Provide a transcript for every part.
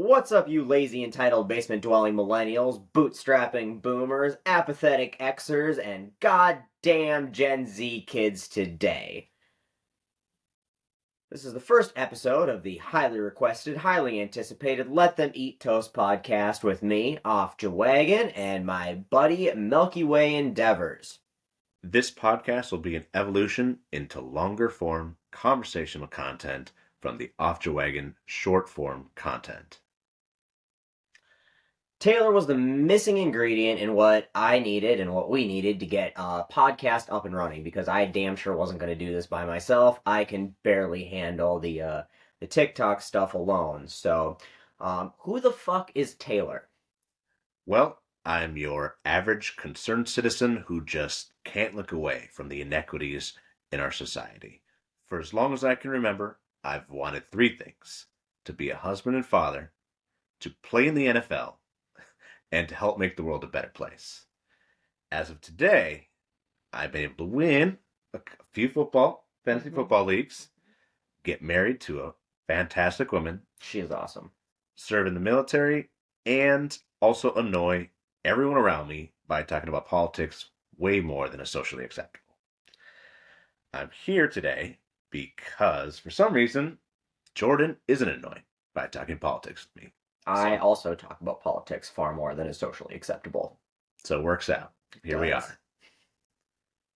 What's up, you lazy, entitled, basement-dwelling millennials, bootstrapping boomers, apathetic Xers, and goddamn Gen Z kids today? This is the first episode of the highly requested, highly anticipated Let Them Eat Toast podcast with me, Off Jawagon, and my buddy Milky Way Endeavors. This podcast will be an evolution into longer form conversational content from the Off Jawagon short form content. Taylor was the missing ingredient in what I needed and what we needed to get a podcast up and running, because I damn sure wasn't going to do this by myself. I can barely handle the TikTok stuff alone. So, who the fuck is Taylor? Well, I'm your average concerned citizen who just can't look away from the inequities in our society. For as long as I can remember, I've wanted three things: to be a husband and father, to play in the NFL, and to help make the world a better place. As of today, I've been able to win a few fantasy football leagues, get married to a fantastic woman, She is awesome. serve in the military, and also annoy everyone around me by talking about politics way more than is socially acceptable. I'm here today because, for some reason, Jordan isn't annoyed by talking politics with me. I also talk about politics far more than is socially acceptable. So it works out. Here we are.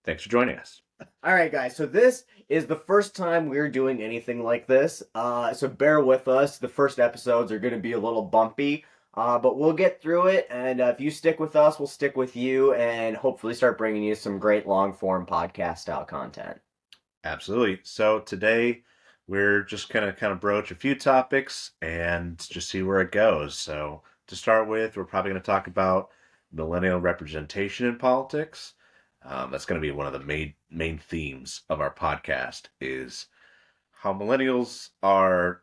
Thanks for joining us. All right, guys. So this is the first time we're doing anything like this. So bear with us. The first episodes are going to be a little bumpy, but we'll get through it. And if you stick with us, we'll stick with you, and hopefully start bringing you some great long-form podcast-style content. Absolutely. So today we're just going to kind of broach a few topics and just see where it goes. So to start with, we're probably going to talk about millennial representation in politics. That's going to be one of the main themes of our podcast, is how millennials are,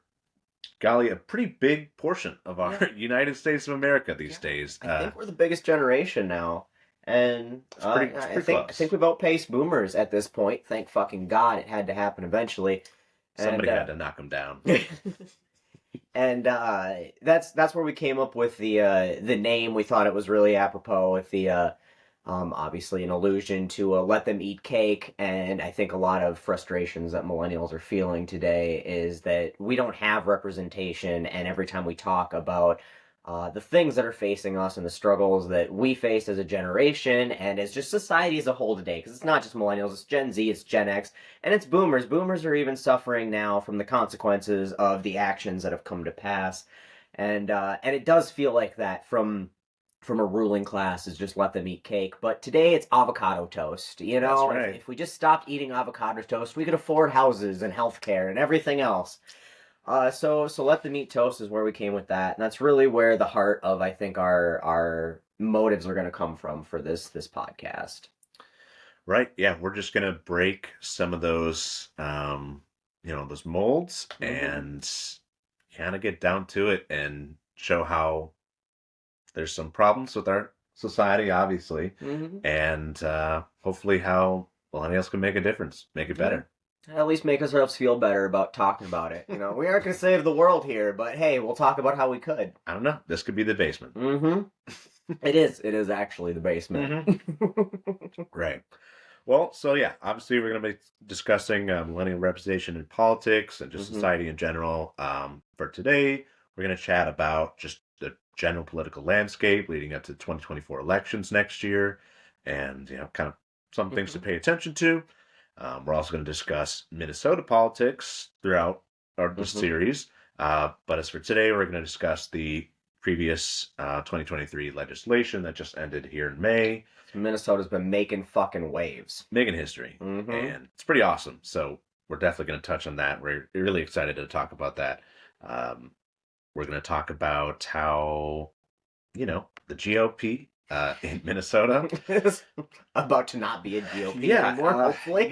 golly, a pretty big portion of our United States of America these days. I think we're the biggest generation now. And it's pretty I think we've outpaced boomers at this point. Thank fucking God it had to happen eventually. Somebody had to knock them down. And that's where we came up with the name. We thought it was really apropos with the obviously an allusion to Let Them Eat Cake. And I think a lot of frustrations that millennials are feeling today is that we don't have representation, and every time we talk about the things that are facing us and the struggles that we face as a generation and as just society as a whole today, because it's not just millennials, it's Gen Z, it's Gen X, and it's boomers. Boomers are even suffering now from the consequences of the actions that have come to pass, and it does feel like that from a ruling class is just let them eat cake. But today it's avocado toast. You know, That's right. If we just stopped eating avocado toast, we could afford houses and healthcare and everything else. So let them eat toast is where we came with that, and that's really where the heart of, I think, our motives are going to come from for this podcast. Right. Yeah, we're just gonna break some of those, those molds, and kind of get down to it and show how there's some problems with our society, obviously, and hopefully how millennials can make a difference, make it better. At least make ourselves feel better about talking about it. You know, we aren't going to save the world here, but hey, we'll talk about how we could. I don't know. This could be the basement. It is. It is actually the basement. Right. Well, so yeah, obviously we're going to be discussing millennial representation in politics and just society in general. For today, we're going to chat about just the general political landscape leading up to the 2024 elections next year, and kind of some things to pay attention to. We're also going to discuss Minnesota politics throughout our series. But as for today, we're going to discuss the previous 2023 legislation that just ended here in May. Minnesota's been making fucking waves. Making history. And it's pretty awesome. So we're definitely going to touch on that. We're really excited to talk about that. We're going to talk about how, the GOP in Minnesota is about to not be a GOP anymore, hopefully.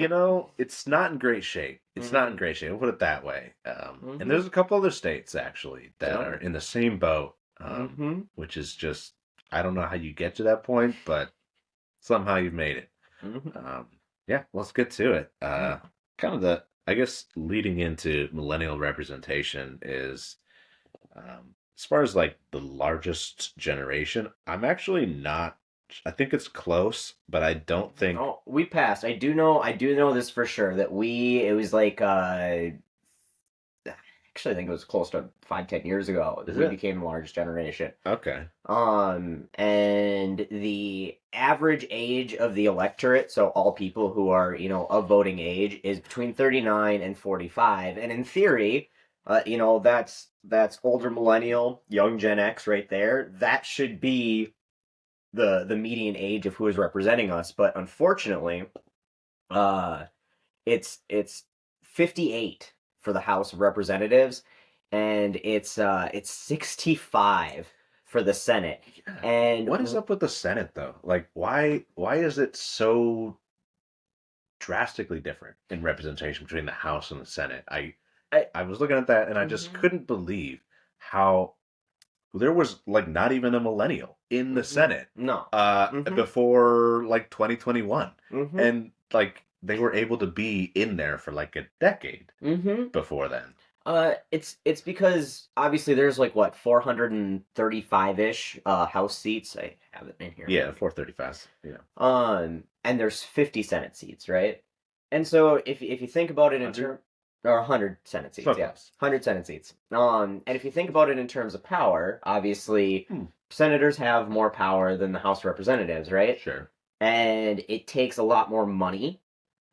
It's not in great shape. It's not in great shape. We'll put it that way. And there's a couple other states, actually, that are in the same boat, which is just, I don't know how you get to that point, but somehow you've made it. Let's get to it. Kind of leading into millennial representation is as far as like the largest generation, I'm actually not. I think it's close, but I don't think. Oh, we passed. I do know this for sure that it was like actually I think it was close to 5, 10 years ago that Is we it? became the largest generation. Okay. And the average age of the electorate, so all people who are, of voting age, is between 39 and 45. And in theory, that's older millennial, young Gen X right there. That should be the median age of who is representing us. But unfortunately, uh, it's 58 for the House of Representatives, and it's 65 for the Senate. Yeah. And What is up with the Senate though? Like, why is it so drastically different in representation between the House and the Senate? I, I was looking at that and I just mhm, couldn't believe how there was like not even a millennial in the Senate no, hmm before like 2021. hmm And like they were able to be in there for like a decade hmm before then. it's because obviously there's like what 435-ish House seats. I have it in here, Yeah, maybe. 435. Yeah. And there's 50 Senate seats, right? And so if you think about it in 100? terms, or 100 Senate So seats, yeah, close. 100 Senate seats. And if you think about it in terms of power, obviously Hmm. senators have more power than the House of Representatives, right? Sure. And it takes a lot more money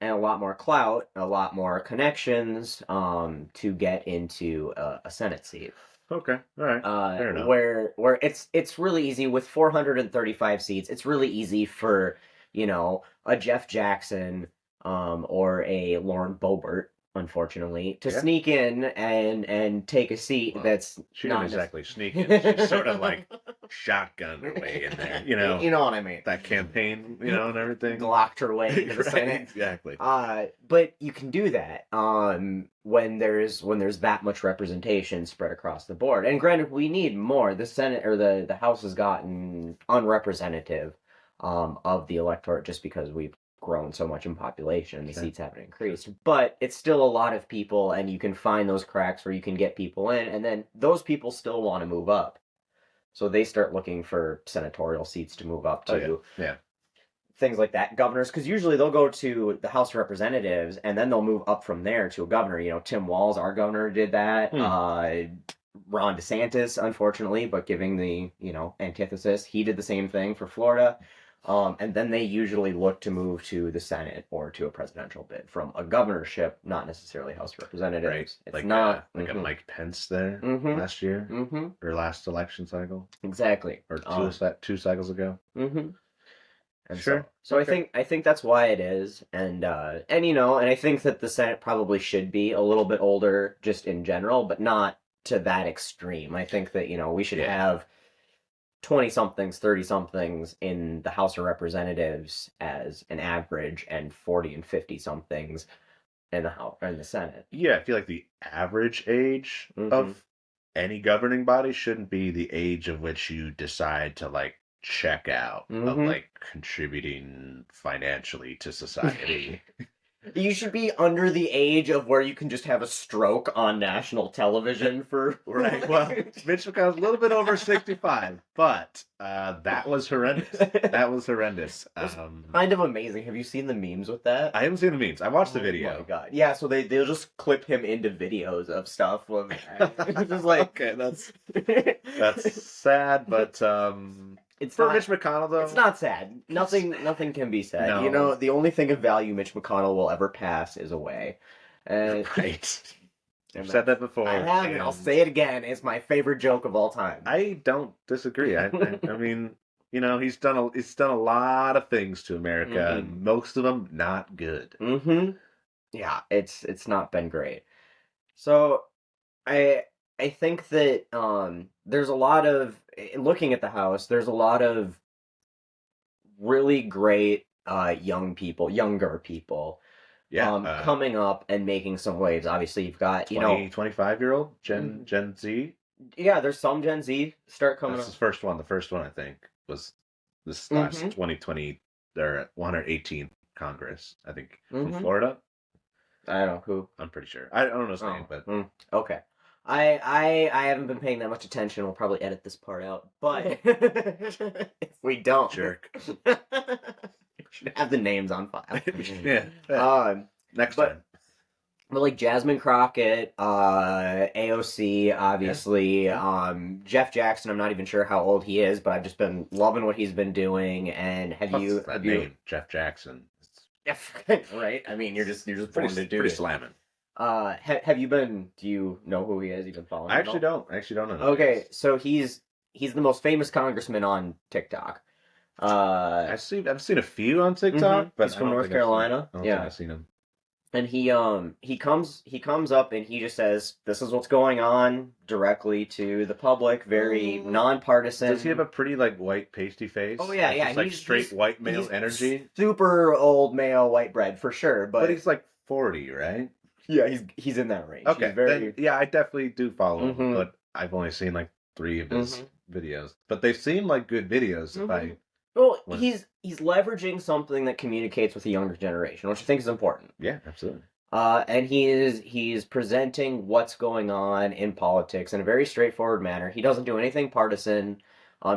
and a lot more clout, a lot more connections, to get into a Senate seat. Okay. All right. Fair enough. Where it's really easy with 435 seats. It's really easy for a Jeff Jackson, or a Lauren Boebert, unfortunately, to Yeah. sneak in and take a seat Well, that's she didn't not exactly sneak in. She sort of like shotgunned her way in there, you know what I mean. that campaign, and everything. Glocked her way into the Right, Senate. exactly. But you can do that when there's that much representation spread across the board. And granted, we need more. The Senate or the House has gotten unrepresentative of the electorate just because we've grown so much in population. The Sure. seats haven't increased, but it's still a lot of people, and you can find those cracks where you can get people in, and then those people still want to move up. So they start looking for senatorial seats to move up Oh yeah. to, Yeah. things like that, governors, because usually they'll go to the House of Representatives and then they'll move up from there to a governor. Tim Walz, our governor, did that. Hmm. Ron DeSantis, unfortunately, but giving the antithesis, he did the same thing for Florida. And then they usually look to move to the Senate or to a presidential bid from a governorship, not necessarily House of Right. Representatives. It's Like not. a Mike Pence there Mm-hmm. last year Mm-hmm. or last election cycle Exactly. or two cycles ago. Mm-hmm. And so Sure. so Okay. I think that's why it is. And I think that the Senate probably should be a little bit older just in general, but not to that extreme. I think that, we should Yeah. have 20 somethings, 30 somethings in the House of Representatives as an average, and 40 and 50 somethings in the House or in the Senate. Yeah, I feel like the average age Mm-hmm. of any governing body shouldn't be the age of which you decide to like check out of Mm-hmm. like contributing financially to society. You should be under the age of where you can just have a stroke on national television for Right. Well, Mitch McConnell's a little bit over 65, but that was horrendous. That was horrendous. It's kind of amazing. Have you seen the memes with that? I haven't seen the memes. I watched the Oh my video. god. Yeah, so they'll just clip him into videos of stuff with it's just like Okay, that's sad, but it's for not Mitch McConnell though, it's not sad. Nothing can be sad. No. The only thing of value Mitch McConnell will ever pass is away. And right. You've and said that before. I have, and I'll say it again. It's my favorite joke of all time. I don't disagree. I mean, he's done a lot of things to America, and most of them not good. Mm-hmm. Yeah, it's not been great. So I I think that there's a lot of looking at the house. There's a lot of really great younger people Yeah, coming up and making some waves. Obviously, you've got 25-year-old Mhm. Gen Z. Yeah, there's some Gen Z start coming That's up. his first one. The first one I think was this last Mm-hmm. 2020 their 118th Congress, I think, from Mm-hmm. Florida. I don't know who. I'm pretty sure. I don't know his name, Oh, but okay. I haven't been paying that much attention. We'll probably edit this part out, but if we don't, Jerk. should have the names on file. Yeah. Next But time. like Jasmine Crockett, AOC, Yeah. obviously, Yeah. Jeff Jackson. I'm not even sure how old he is, but I've just been loving what he's been doing. And Plus that have you? name, Jeff Jackson. Right? I mean, you're just born to do Pretty it. slamming. Have you been? Do you know who he is? You've been following I him at actually all? don't. I actually don't know who he Okay, is. so he's the most famous congressman on TikTok. I've seen a few on TikTok, but He's from North Carolina. I don't think Yeah. I've seen him. And he comes up and he just says, "This is what's going on," directly to the public, very nonpartisan. Does he have a pretty like white pasty face? Oh yeah, Like, yeah. just like straight white male he's energy. super old male white bread for sure, But but he's like 40, right? yeah, he's in that range. He's Okay, very then yeah, I definitely do follow him, Mhm. but I've only seen like 3 of his Mhm. videos. But they seem like good videos if I Well, was he's leveraging something that communicates with the younger generation, which I think is important. yeah, absolutely. And he's presenting what's going on in politics in a very straightforward manner. He doesn't do anything partisan.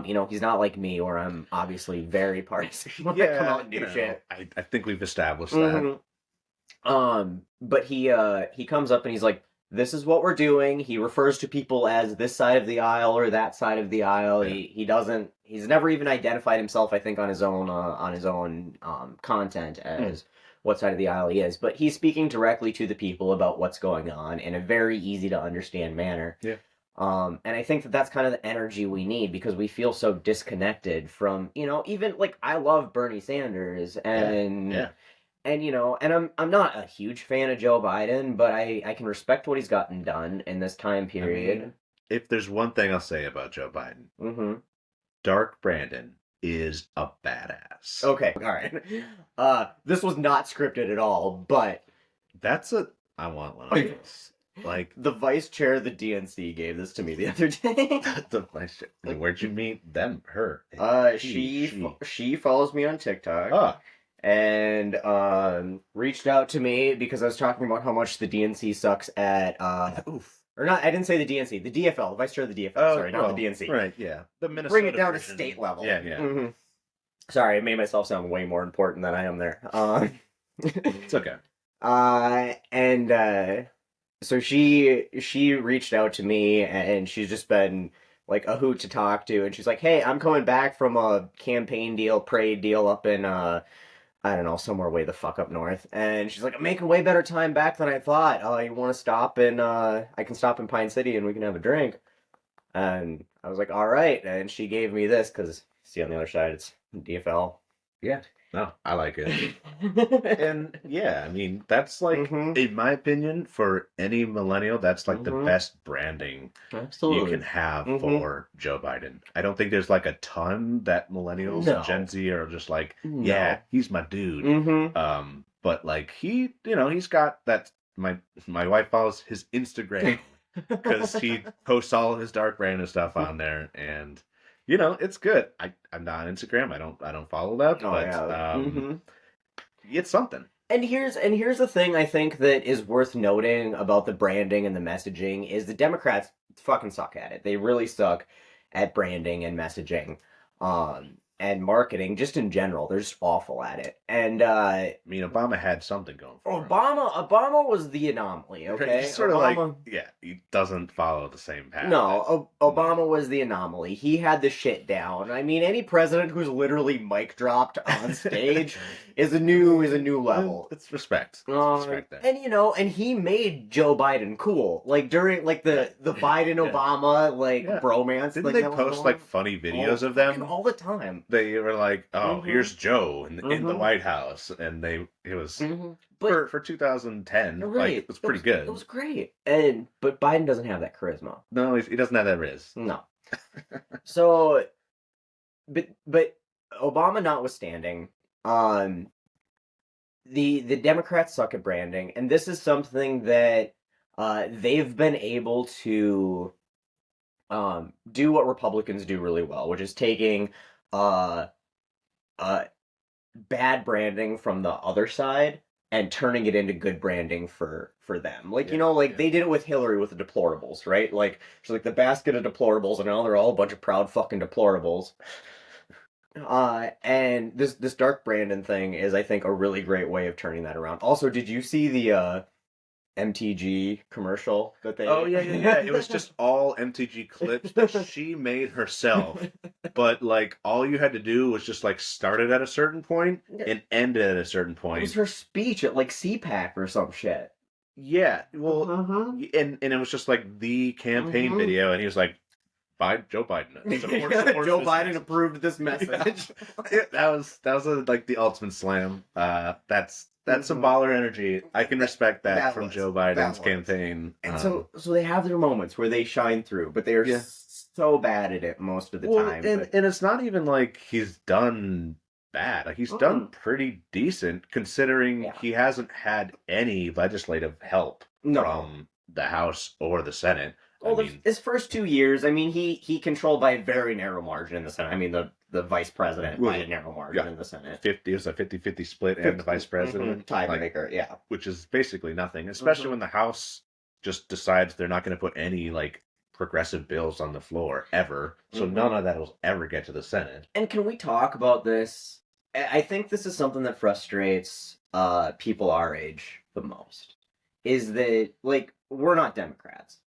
He's not like me, where I'm obviously very partisan when I come out Yeah, and do shit. I think we've established that. Mhm. But he comes up and he's like, "This is what we're doing." He refers to people as this side of the aisle or that side of the aisle. Yeah. He doesn't. He's never even identified himself. I think on his own content as what side of the aisle he is. But he's speaking directly to the people about what's going on in a very easy to understand manner. Yeah. And I think that that's kind of the energy we need because we feel so disconnected from, even like I love Bernie Sanders and Yeah. and I'm not a huge fan of Joe Biden, but I can respect what he's gotten done in this time I period. mean, if there's one thing I'll say about Joe Biden, Mm-hmm. Dark Brandon is a badass. Okay, all right. This was not scripted at all, but I want one of those. Like the vice chair of the DNC gave this to me the other day. where'd you meet them? Her. She follows me on TikTok. Ah. And reached out to me because I was talking about how much the DNC sucks at or not. I didn't say the DNC, the DFL, the vice chair of the DFL. Sorry, not the DNC. Right, yeah, the Minnesota. Bring it down to version. state level. Yeah, yeah. Mm-hmm. Sorry, I made myself sound way more important than I am there. It's okay. So she reached out to me and she's just been like a hoot to talk to, and she's like, "Hey, I'm coming back from a campaign deal, parade deal up in I don't know, somewhere way the fuck up north." And she's like, "I'm making way better time back than I thought. You want to stop in, I can stop in Pine City and we can have a drink." And I was like, "All right." And she gave me this because, see on the other side, it's DFL. Yeah. No, I like it. And yeah, I mean, that's like, in my opinion, for any millennial, that's like the best branding Absolutely you can have for Joe Biden. I don't think there's like a ton that millennials and Gen Z are just like, yeah, he's my dude. But like he's got that. My wife follows his Instagram because he posts all of his Dark Brandon stuff on there, and it's good. I'm not on Instagram. I don't follow that, it's something. And here's the thing I think that is worth noting about the branding and the messaging is the Democrats fucking suck at it. They really suck at branding and messaging. And marketing just in general. They're just awful at it. And I mean, Obama had something going for him. Obama was the anomaly, okay? He's sort of like, he doesn't follow the same path. No, Obama was the anomaly. He had the shit down. I mean, any president who's literally mic dropped on stage is a new level. It's respect. Respect that. And and he made Joe Biden cool. Like during like the Biden Obama bromance. Didn't they post like funny videos of them all the time? They were like, "Oh, here's Joe in the White House," and it was for 2010. Right, like it was pretty good. It was great, but Biden doesn't have that charisma. No, he doesn't have that riz. No. So, but Obama notwithstanding, the Democrats suck at branding, and this is something that they've been able to do what Republicans do really well, which is taking bad branding from the other side and turning it into good branding for them. Like, Yeah, like yeah. they did it with Hillary with the deplorables, right? Like she's like the basket of deplorables, and now they're all a bunch of proud fucking deplorables. And this Dark Brandon thing is, I think, a really great way of turning that around. Also, did you see the MTG commercial that Oh they? yeah, yeah, yeah. It was just all MTG clips that she made herself. But like all you had to do was just like start it at a certain point and end it at a certain It was point. her speech at like CPAC or some shit. Yeah, well, Uh-huh. and it was just like the campaign Uh-huh. video, and he was like, "Biden, Joe Biden supports Joe this Biden message." approved this Yeah. message. That was like the ultimate slam. That's some Mhm. baller energy. I can respect that from Joe That Biden's was. campaign. And so they have their moments where they shine through, but they are Yeah. so bad at it most of the Well, time. and But and it's not even like he's done bad. Like he's done mm, pretty decent considering yeah, he hasn't had any legislative help no. from the House or the Senate. I Well, mean, his first 2 years, I mean, he controlled by a very narrow margin in the Senate. I mean, the vice president by was a narrow margin yeah, in the Senate. 50 it was a 50-50 split and the 50, vice president, like tiebreaker, yeah. which is basically nothing, especially Hmm. when the House just decides they're not going to put any like progressive bills on the floor ever. So Hmm. none of that will ever get to the Senate. And can we talk about this? I think this is something that frustrates people our age the most. Is that like we're not Democrats,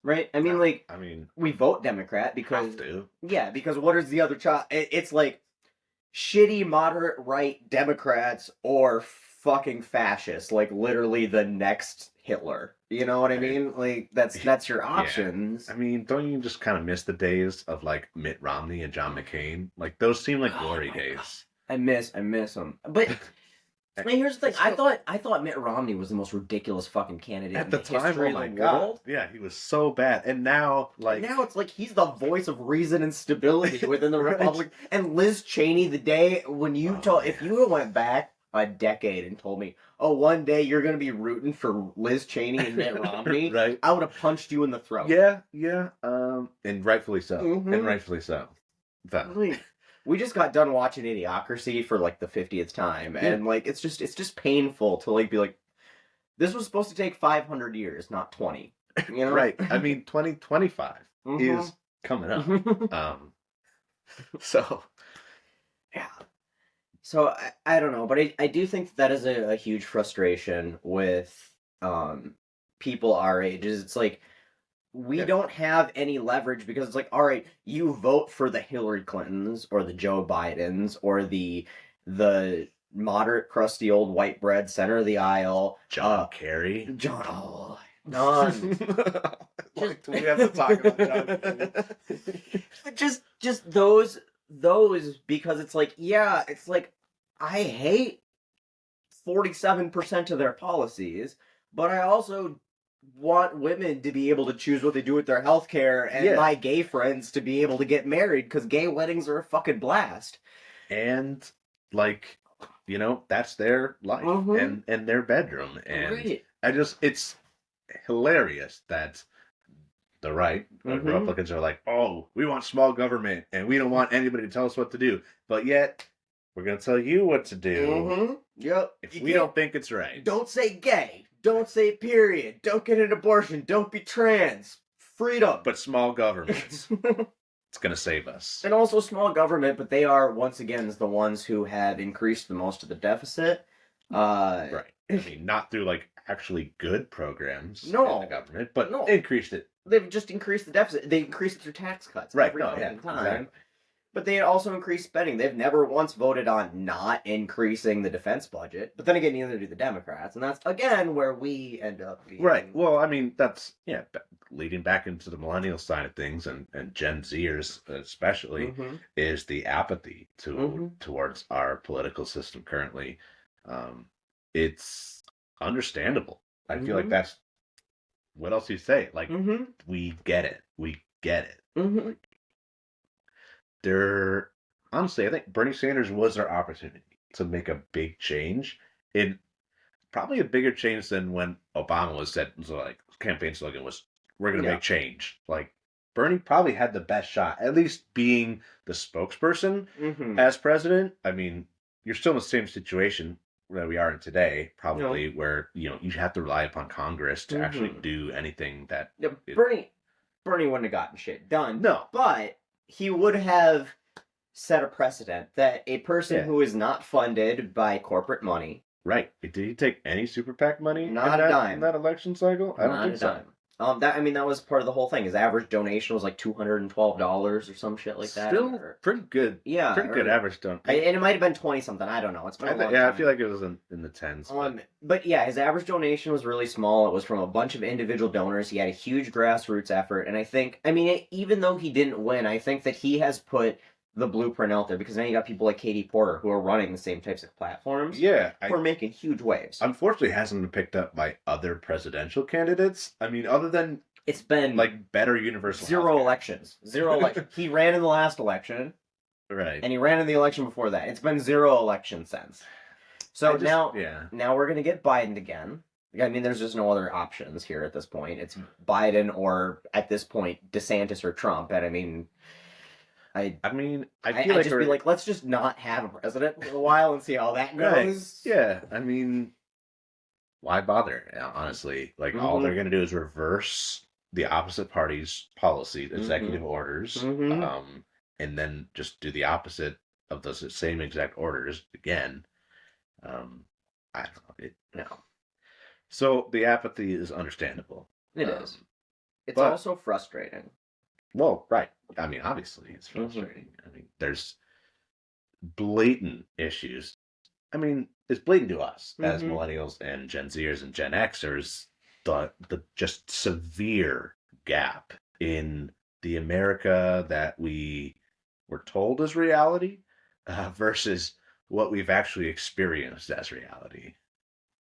right? I mean, No, like I mean, we vote Democrat have because to. yeah, because what is the other choice? It's like shitty moderate right Democrats or fucking fascists, like literally the next Hitler. You know what I Right. mean? Like that's your Yeah. options. I mean, don't you just kind of miss the days of like Mitt Romney and John McCain? Like those seem like Oh glory my god. days. I miss him. But I mean, here's the thing. It's I still thought I thought Mitt Romney was the most ridiculous fucking candidate at in the the time, oh history of the my god. world. Yeah, he was so bad. And now And like now it's like he's the voice of reason and stability within the right? Republic. And Liz Cheney, the day when you Oh told, if man. you went back a decade and told me, oh, one day you're going to be rooting for Liz Cheney and Mitt Romney, Right? I would have punched you in the throat. Yeah, yeah. And rightfully so. And Mm-hmm. rightfully so. So, Like, we just got done watching Idiocracy for like the 50th time, yeah. and like it's just painful to like be like, this was supposed to take 500 years, not 20. You know? Right. I mean 2025 Mm-hmm. is coming up. Um so Yeah. So I don't know, but I do think that is a huge frustration with um people our age. Is it's like we yeah. don't have any leverage because it's like, all right, you vote for the Hillary Clintons or the Joe Bidens or the moderate, crusty old white bread center of the aisle. John Kerry. John, oh, none. Just Do we have to talk about John Kerry? just those because it's like, yeah, it's like I hate 47% of their policies, but I also want women to be able to choose what they do with their health care and Yeah. my gay friends to be able to get married because gay weddings are a fucking blast. And like, that's their life Mm-hmm. and their bedroom. And Right. it's hilarious that the right, Mm-hmm. Republicans are like, oh, we want small government and we don't want anybody to tell us what to do. But yet, we're going to tell you what to do Mm-hmm. Yep. if You we can't. don't think it's right. Don't say gay. Don't say period. Don't get an abortion. Don't be trans. Freedom. But small government, it's going to save us. And also small government, but they are once again the ones who have increased the most of the deficit. Right. I mean, not through like actually good programs in the No, government, but no, increased it. they've just increased the deficit. They increase it through tax cuts Right. every No, yeah, fucking time. exactly. But they also increase spending. They've never once voted on not increasing the defense budget. But then again, neither do the Democrats, and that's again where we end up being. Right. Well, I mean, that's, leading back into the millennial side of things and Gen Zers especially Mm-hmm. is the apathy Mm-hmm. towards our political system currently. Um, it's understandable. I feel like Mm-hmm. that's what else you say. Like, Mm-hmm. we get it. We get it. Mm-hmm. There, honestly, I think Bernie Sanders was our opportunity to make a big change in probably a bigger change than when Obama was said, so like campaign slogan was, we're going to Yeah. make change. Like Bernie probably had the best shot, at least being the spokesperson Mm-hmm. as president. I mean, you're still in the same situation. where we are in today, No. probably where you have to rely upon Congress to actually Mm-hmm. do anything that. Yeah, Bernie wouldn't have gotten shit done, No, but he would have set a precedent that a person yeah, who is not funded by corporate money, right. Did he take any super PAC money in not a that dime, election cycle? I don't not think a so. dime. That was part of the whole thing. His average donation was like $212 or some shit like that. Still Yeah, pretty good average done. and it might have been 20 something. I don't know. It's been a long Yeah, I time. feel like it was in the tens. But yeah, his average donation was really small. It was from a bunch of individual donors. He had a huge grassroots effort, and even though he didn't win, I think that he has put the blueprint out there because now you got people like Katie Porter who are running the same types of platforms. Yeah, Who are making huge waves. Unfortunately, it hasn't been picked up by other presidential candidates. I mean, other than it's been like better universal zero healthcare. elections. Zero elections. He ran in the last election. Right. And he ran in the election before that. It's been zero elections since. So now we're gonna get Biden again. I mean, there's just no other options here at this point. It's Biden or at this point DeSantis or Trump. And I mean, I feel I'd like just be like, let's just not have a president for a while and see how that goes. Right. Yeah, I mean, why bother? Honestly, like all they're gonna do is reverse the opposite party's policy, executive orders, and then just do the opposite of those same exact orders again. I don't know. No, So the apathy is understandable. it is. It's but- also frustrating. Well, right. I mean, obviously, it's frustrating. I mean, there's blatant issues. I mean, it's blatant to us as millennials and Gen Zers and Gen Xers, the just severe gap in the America that we were told is reality versus what we've actually experienced as reality.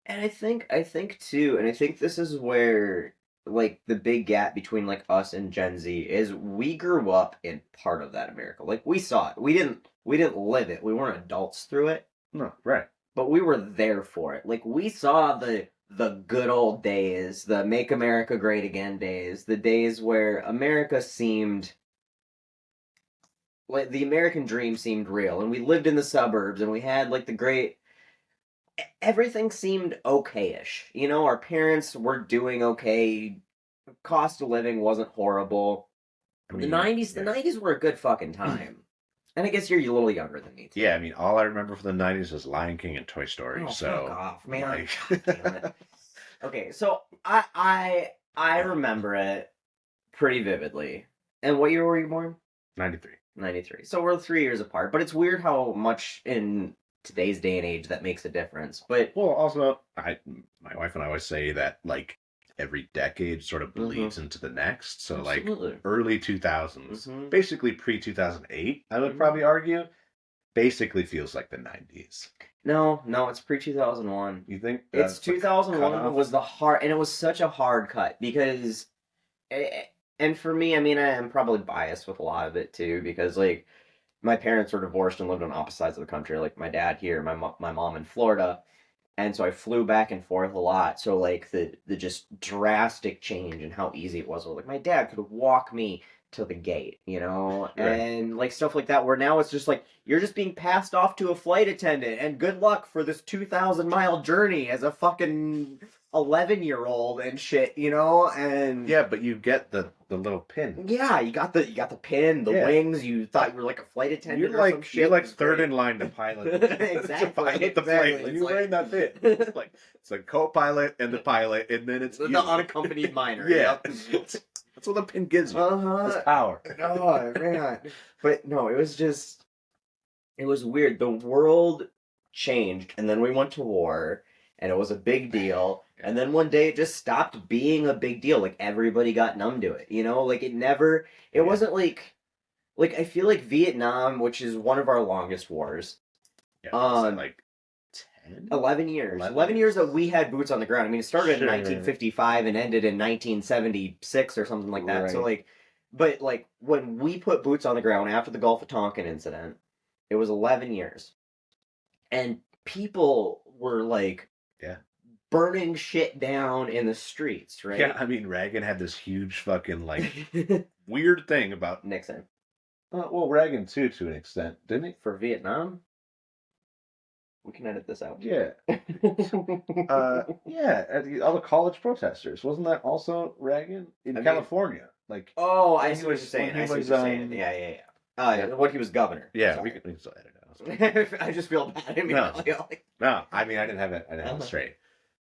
And I think too, and I think this is where like the big gap between like us and Gen Z is we grew up in part of that America. Like we saw it. We didn't live it. We weren't adults through it, No, right. but we were there for it. Like we saw the good old days, the make America great again days, the days where America seemed like the American dream seemed real and we lived in the suburbs and we had like the great everything seemed okay-ish. You know, our parents were doing okay. Cost of living wasn't horrible. I mean, The 90s were a good fucking time. And I guess you're a little younger than me too. Yeah, I mean, all I remember from the 90s is Lion King and Toy Story. Oh, so fuck off, man. Like... Damn it. Okay, so I remember it pretty vividly. And what year were you born? 93. 93. So we're 3 years apart, but it's weird how much in today's day and age that makes a difference. But well, also, my wife and I always say that like every decade sort of bleeds into the next. So absolutely. Like early 2000s, basically pre 2008, I would probably argue, basically feels like the 90s. No, it's pre 2001. You think it's 2001 was the hard, and it was such a hard cut because, and for me, I mean, I am probably biased with a lot of it too because like my parents were divorced and lived on opposite sides of the country. Like my dad here, my mom in Florida, and so I flew back and forth a lot. So like the just drastic change in how easy it was. Like my dad could walk me to the gate, you know, right. And like stuff like that. Where now it's just like you're just being passed off to a flight attendant, and good luck for this 2,000-mile journey as a fucking 11-year-old and shit, you know. And yeah, but you get the little pin. Yeah, you got the pin, the wings. You thought you were like a flight attendant. You're like third in line to pilot. Exactly. To pilot the plane. You're wearing that pin. It's a co-pilot and the pilot, and then it's the unaccompanied minor. Yeah. That's what the pin gives you. It's power. Oh man. But no, it was weird. The world changed, and then we went to war, and it was a big deal. And then one day it just stopped being a big deal. Like everybody got numb to it, you know? Like it wasn't like I feel like Vietnam, which is one of our longest wars. Yeah, like 10? 11 years. 11 years that we had boots on the ground. I mean, it started in 1955 and ended in 1976 or something like that. Right. So but when we put boots on the ground after the Gulf of Tonkin incident, it was 11 years. And people were like, burning shit down in the streets, right? Yeah, I mean, Reagan had this huge fucking, weird thing about... Nixon. Well, Reagan, too, to an extent, didn't he? For Vietnam? We can edit this out. Yeah. Yeah, all the college protesters. Wasn't that also Reagan in California? Like, oh, I when see he what you're was when saying. he I see what was you're saying. Yeah, yeah, yeah. yeah, When he was governor. yeah, Sorry. we can still edit it out. I just feel bad No, immediately. no. I mean, I didn't have it. I didn't have it Uh-huh. straight.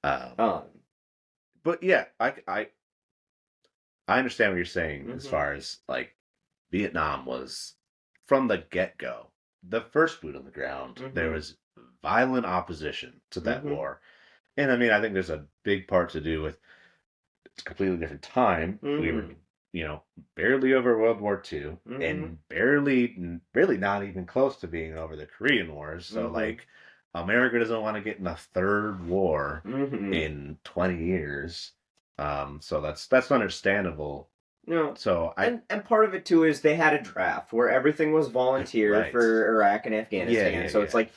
Um. But yeah, I understand what you're saying as Mhm. far as like Vietnam was from the get go. The first boot on the ground, there Mhm. was violent opposition to that Mhm. war. And I mean, I think there's a big part to do with it's a completely different time. We were, Mhm. barely over World War II Mhm. and barely, really not even close to being over the Korean Wars. So, Mhm. like, America doesn't want to get in a third war Mhm. in 20 years. So that's understandable. You know, So and part of it too is they had a draft where everything was volunteer right. for Iraq and Yeah, Afghanistan. yeah, So it's yeah. like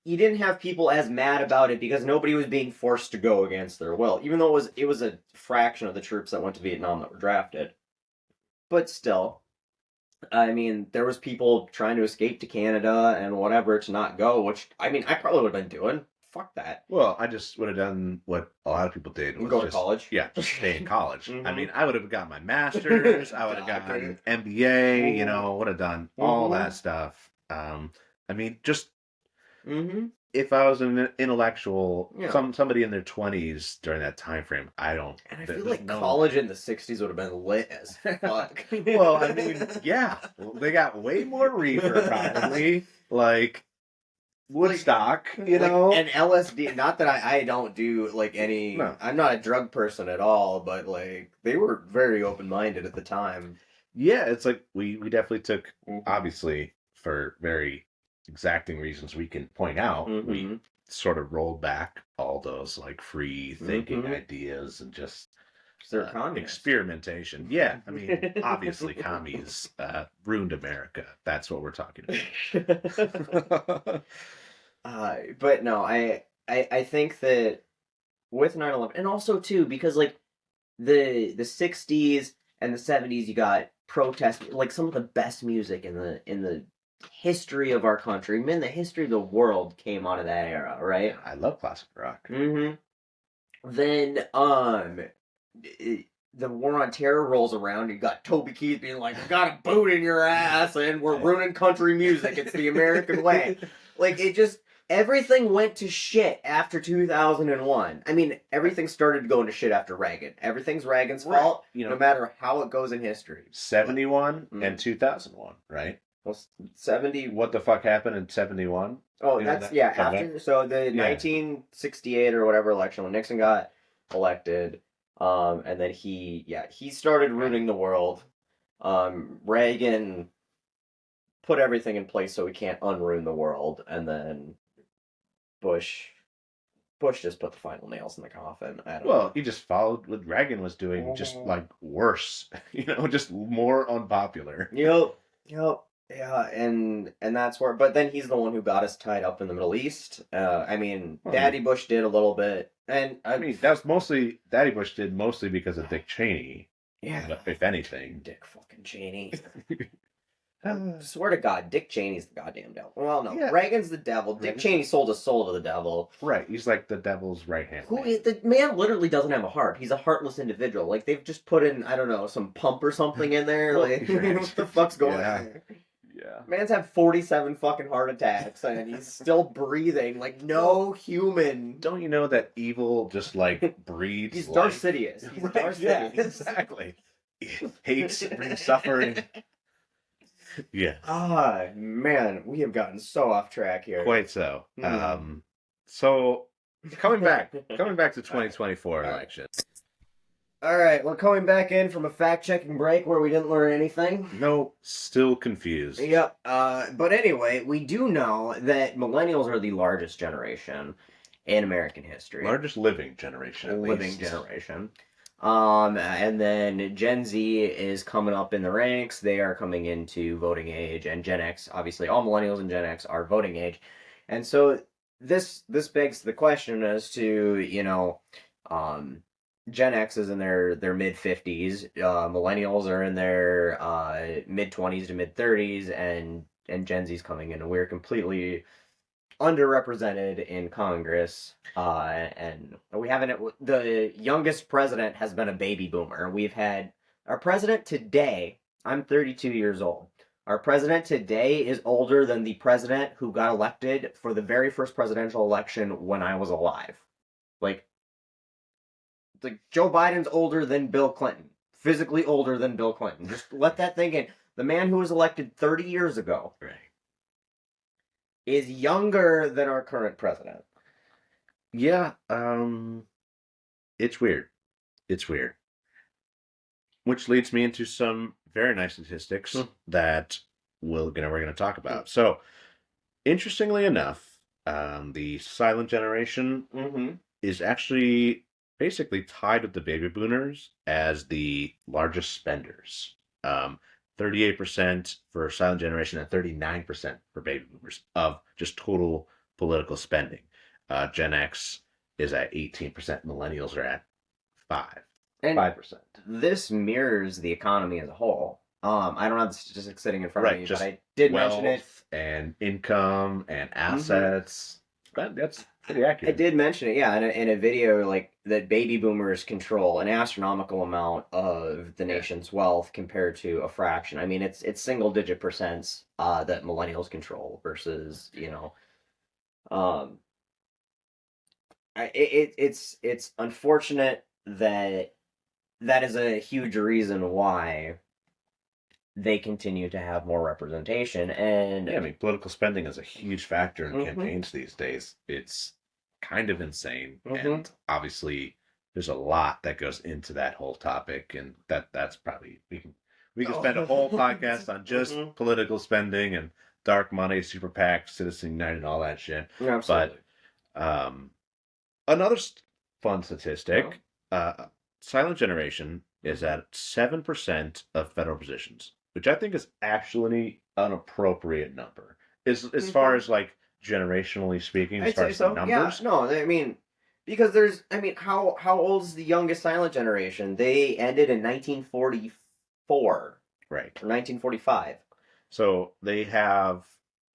you didn't have people as mad about it because nobody was being forced to go against their will, even though it was a fraction of the troops that went to Vietnam that were drafted. But still, I mean, there was people trying to escape to Canada and whatever to not go, which I mean, I probably would have been doing. Fuck that. Well, I just would have done what a lot of people did was Go to just, college. yeah, just stay in college. I Mm-hmm. mean, I would have got my master's, I would have Doctor. gotten MBA, Mm-hmm. would have done all that Mm-hmm. stuff. I mean, just Mm-hmm. if I was an intellectual, Yeah. somebody in their 20s during that time frame, I don't, And I feel there's like no. college in the '60s would have been lit as fuck. Well, I mean, yeah, they got way more reefer probably, like like Woodstock, and LSD. Not that I don't do like any. No. I'm not a drug person at all, but like they were very open minded at the time. Yeah, it's like we definitely took, Mm-hmm. obviously for very exacting reasons we can point out, we Mm-hmm. sort of rolled back all those like free thinking Mm-hmm. ideas and just Because they're communist. experimentation. Yeah, I mean, obviously commies ruined America. That's what we're talking about. But no, I think that with 9/11, and also too because like the '60s and the '70s, you got protest, like some of the best music in the history of our country, even the history of the world, came out of that era, right? I love classic rock. Mm-hmm. Then the war on terror rolls around, and you got Toby Keith being like, "We got a boot in your ass, and we're ruining country music. It's the American way." Like it just everything went to shit after 2001. I mean, everything started going to shit after Reagan. Everything's Reagan's Right. fault, no matter how it goes in history. 71 and 2001, right? Well, 70. What the fuck happened in 71? Oh, You know that's that yeah. event? After so the Yeah. 1968 or whatever election when Nixon got elected, and then he started ruining the world. Reagan put everything in place so we can't unruin the world, and then Bush Bush just put the final nails in the coffin. I don't Well, know. he just followed what Reagan was doing, just like worse, just more unpopular. Yep, yep, yeah, and that's where. But then he's the one who got us tied up in the Middle East. I mean, Well, Daddy Bush did a little bit, and I mean, that was mostly Daddy Bush did mostly because of Dick Cheney, yeah, if anything. Dick fucking Cheney. I swear to God, Dick Cheney's the goddamn devil. Well, no, Yeah. Reagan's the devil. Dick Reagan's Cheney sold his soul to the devil. Right, he's like the devil's right hand Who man. the man literally doesn't have a heart. He's a heartless individual. Like they've just put in, I don't know, some pump or something in there. Well, Like what the fuck's going yeah. on? Yeah. Man's had 47 fucking heart attacks and he's still breathing like no human. Don't you know that evil just like breeds He's life? Darth Sidious. He's Right, Darth yeah, Sidious. exactly. Hates brings suffering. Yeah. Ah, man, we have gotten so off track here. Quite so. Mm. So coming back to 2024 All right. election. All right, we're coming back in from a fact-checking break where we didn't learn anything. No, still confused. Yep. But anyway, we do know that millennials are the largest generation in American history. Largest living generation, at living least. generation. And then Gen Z is coming up in the ranks. They are coming into voting age, and Gen X, obviously, all millennials and Gen X are voting age, and so this begs the question as to Gen X is in their mid 50s, millennials are in their mid 20s to mid 30s, and Gen Z's coming in, and we're completely underrepresented in Congress, and we haven't. The youngest president has been a baby boomer. We've had our president today. I'm 32 years old. Our president today is older than the president who got elected for the very first presidential election when I was alive. Like, like Joe Biden's older than Bill Clinton, physically older than Bill Clinton. Just let that thing in. The man who was elected 30 years ago Right. is younger than our current president. Yeah, it's weird. It's weird. Which leads me into some very nice statistics that we're going to talk about. So, interestingly enough, the silent generation is actually basically tied with the baby boomers as the largest spenders. 38% for silent generation and 39% for baby boomers of just total political spending. Gen X is at 18%. Millennials are at 5%. This mirrors the economy as a whole. I don't have the statistics sitting in front of me, Just but I did mention it. And income and assets. That's pretty accurate. I did mention it, yeah, in a video like that. Baby boomers control an astronomical amount of the nation's wealth compared to a fraction. I mean, it's single digit percents that millennials control versus um, it's unfortunate that is a huge reason why they continue to have more representation. And yeah, I mean, political spending is a huge factor in campaigns these days. It's kind of insane, and obviously there's a lot that goes into that whole topic, and that's probably we can spend a whole podcast on just political spending and dark money, super PACs, Citizen United, and all that shit. Yeah, absolutely. But another fun statistic: silent generation is at 7% of federal positions, which I think is actually an appropriate number. As far as like generationally speaking, as I'd far say as so. numbers. Yeah, no, I mean, because how old is the youngest silent generation? They ended in 1944, Right. or 1945. So they have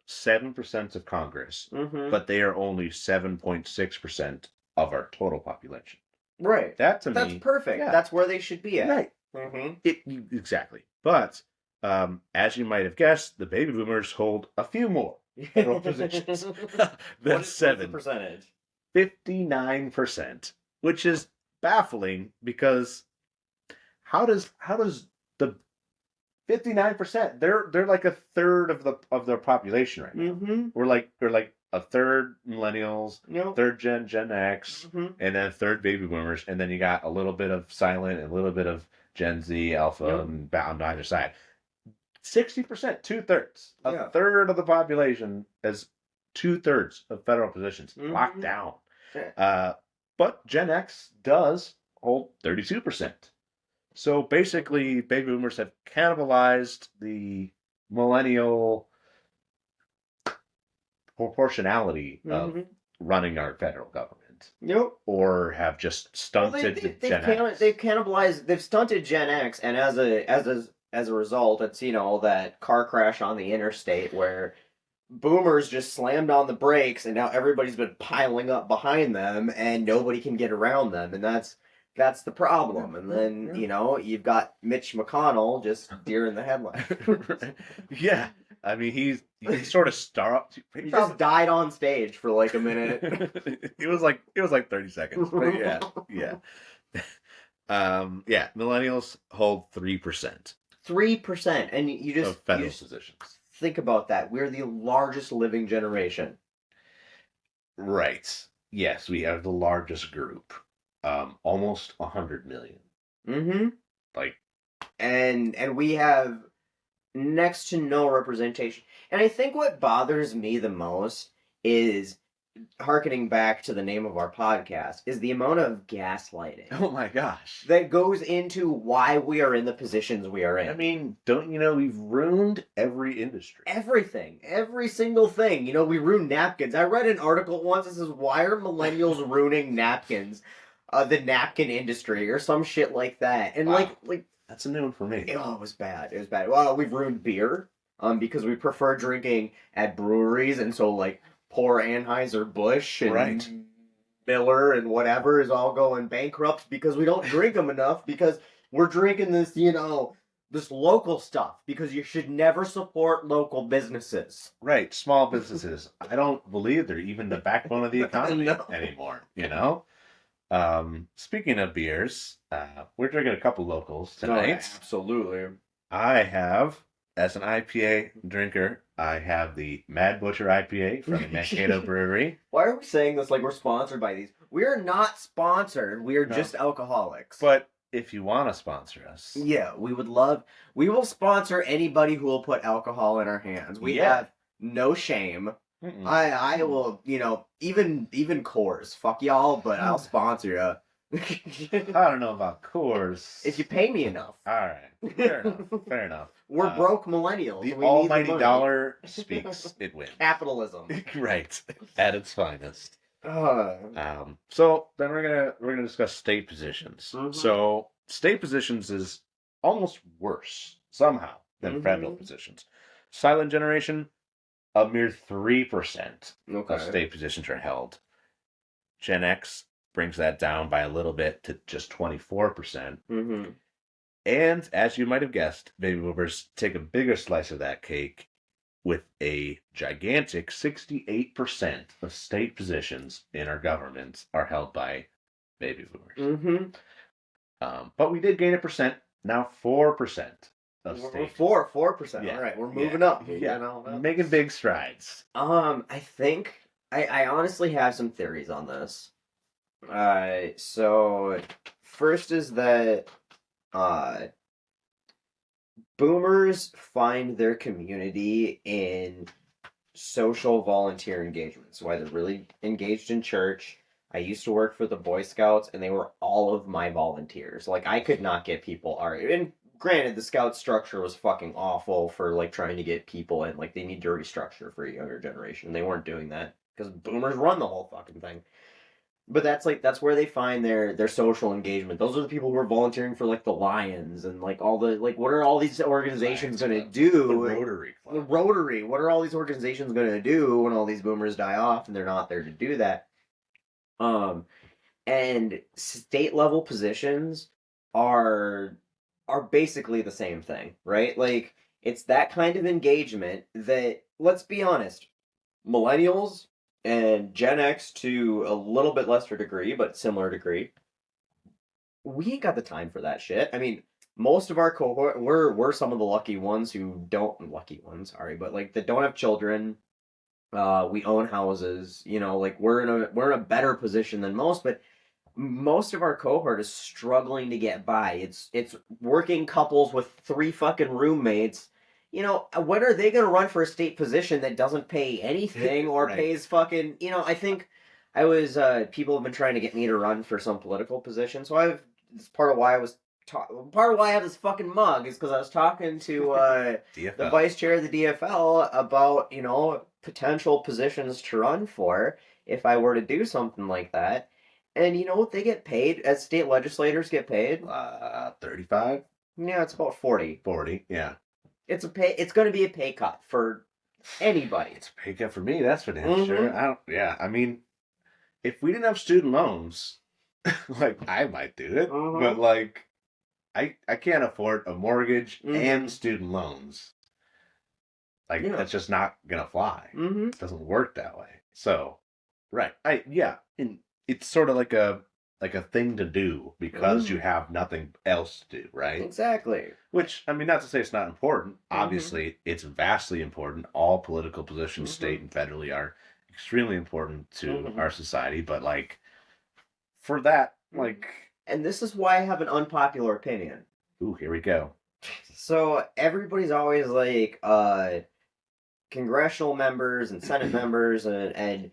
7% of Congress, but they are only 7.6% of our total population. Right. That to That's me, perfect. yeah. That's where they should be at. Right. Exactly. But as you might have guessed, the baby boomers hold a few more federal positions. That's What's the percentage? 59%, which is baffling because how does the 59%? They're like a third of their population right now. We're like a third millennials, third Gen X, and then third baby boomers, and then you got a little bit of silent and a little bit of Gen Z, Alpha, and bound on either side. 60%, 2/3, a third of the population is 2/3 of federal positions locked down. But Gen X does hold 32%. So basically, baby boomers have cannibalized the millennial proportionality of running our federal government. Or have just stunted Gen X. They've cannibalized. They've stunted Gen X, and as a result, it's that car crash on the interstate where boomers just slammed on the brakes, and now everybody's been piling up behind them, and nobody can get around them, and that's the problem. And then you've got Mitch McConnell just deer in the headlights. Yeah, I mean he sort of He just died on stage for like a minute. it was like 30 seconds. But yeah. Millennials hold 3%. 3%, and you just of federal positions. Think about that. We're the largest living generation. Right. Yes, we have the largest group. Almost 100 million. Like, and we have next to no representation. And I think what bothers me the most is, harkening back to the name of our podcast, is the amount of gaslighting. Oh my gosh. That goes into why we are in the positions we are in. I mean, don't you know we've ruined every industry? Everything. Every single thing. We ruined napkins. I read an article once that says, why are millennials ruining napkins? The napkin industry or some shit like that. And wow. like that's a new one for me. Oh, it was bad. It was bad. Well, we've ruined beer because we prefer drinking at breweries, and so poor Anheuser-Busch and Right. Miller and whatever is all going bankrupt because we don't drink them enough because we're drinking this, this local stuff because you should never support local businesses. Right. Small businesses. I don't believe they're even the backbone of the economy No. anymore, you know? Speaking of beers, we're drinking a couple locals tonight. Oh, absolutely. I have, as an IPA drinker, I have the Mad Butcher IPA from the Mankato Brewery. Why are we saying this like we're sponsored by these? We are not sponsored. We are No. just alcoholics. But if you want to sponsor us, yeah, we will sponsor anybody who will put alcohol in our hands. We have no shame. Mm-mm. I will, even Coors. Fuck y'all, but I'll sponsor you. I don't know about Coors. If you pay me enough. All right. Fair enough. Fair enough. We're broke millennials. The we almighty need the dollar speaks. It wins. Capitalism. Right. At its finest. Uh, So then we're gonna discuss state positions. Mhm. So state positions is almost worse somehow than Mhm. federal positions. Silent generation, a mere 3% okay. of state positions are held. Gen X brings that down by a little bit to just 24%. Mm-hmm. And as you might have guessed, baby boomers take a bigger slice of that cake with a gigantic 68% of state positions in our government are held by baby boomers. Mm-hmm. But we did gain a percent, now 4% of We're state. 4%. Yeah. All right, we're moving up. Yeah, making big strides. I think I honestly have some theories on this. So first is that boomers find their community in social volunteer engagements. So either really engaged in church. I used to work for the Boy Scouts, and they were all of my volunteers. Like, I could not get people. And granted, the Scout structure was fucking awful for, like, trying to get people in. Like, they need to restructure for a younger generation. They weren't doing that because boomers run the whole fucking thing. But that's where they find their social engagement. Those are the people who are volunteering for like the Lions and like all the like what are all these organizations going to do? The Rotary Club. The Rotary. What are all these organizations going to do when all these boomers die off and they're not there to do that? And state level positions are basically the same thing, right? Like it's that kind of engagement that let's be honest, millennials and Gen X to a little bit lesser degree, but similar degree, we ain't got the time for that shit. I mean, most of our cohort, we're some of the lucky ones who don't lucky ones, sorry, but like that don't have children. We own houses, like we're in a better position than most, but most of our cohort is struggling to get by. It's working couples with 3 fucking roommates. When are they going to run for a state position that doesn't pay anything or Right. pays fucking, I think people have been trying to get me to run for some political position. So it's part of why I was part of why I have this fucking mug is because I was talking to the vice chair of the DFL about, potential positions to run for if I were to do something like that. And you know what they get paid as state legislators get paid? 35? Yeah, it's about 40. 40, yeah. It's going to be a pay cut for anybody. It's a pay cut for me, that's for damn sure. I mean, if we didn't have student loans, like, I might do it. But, like, I can't afford a mortgage and student loans. Like, that's just not going to fly. It doesn't work that way. So, right. And it's sort of like a thing to do because you have nothing else to do, right? Exactly. Which, I mean, not to say it's not important. Obviously, it's vastly important. All political positions, state and federally, are extremely important to our society. But, like, for that, like... And this is why I have an unpopular opinion. Ooh, here we go. So, everybody's always like, congressional members and Senate members and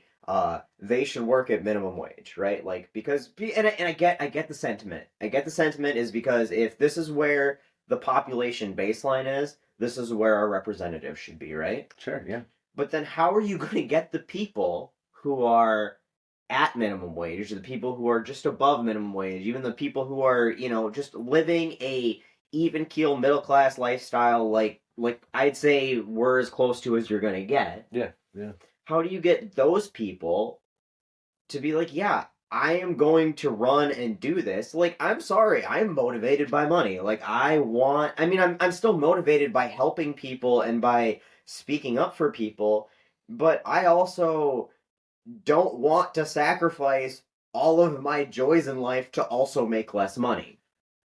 they should work at minimum wage, right? Like because and I get the sentiment. I get the sentiment is because if this is where the population baseline is, this is where our representatives should be, right? Sure, yeah. But then how are you going to get the people who are at minimum wage, the people who are just above minimum wage, even the people who are, just living a even keel middle class lifestyle like I'd say we're as close to as you're going to get. Yeah, yeah. how do you get those people to be like, yeah, I am going to run and do this? Like, I'm sorry, I'm motivated by money. Like, I'm still motivated by helping people and by speaking up for people, but I also don't want to sacrifice all of my joys in life to also make less money.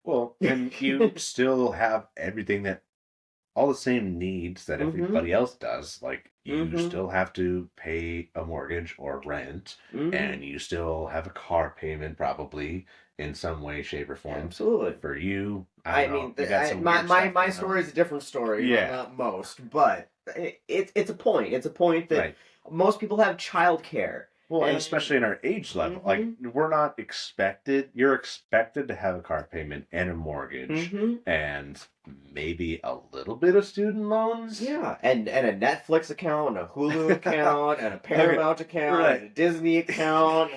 Well, and you still have everything that all the same needs that Mm-hmm. everybody else does. Like you Mm-hmm. still have to pay a mortgage or rent, Mm-hmm. and you still have a car payment probably in some way, shape, or form. Absolutely. For you, I don't I know, mean, you got some my weird stuff my going story on. is a different story. Yeah, Not most, but it's a point. It's a point that right. most people have childcare, Well, and and especially in our age level, like mm-hmm, we're not expected. You're expected to have a car payment and a mortgage, mm-hmm, and maybe a little bit of student loans. yeah, and a Netflix account, and a Hulu account, and a Okay, Paramount account, right. and a Disney account.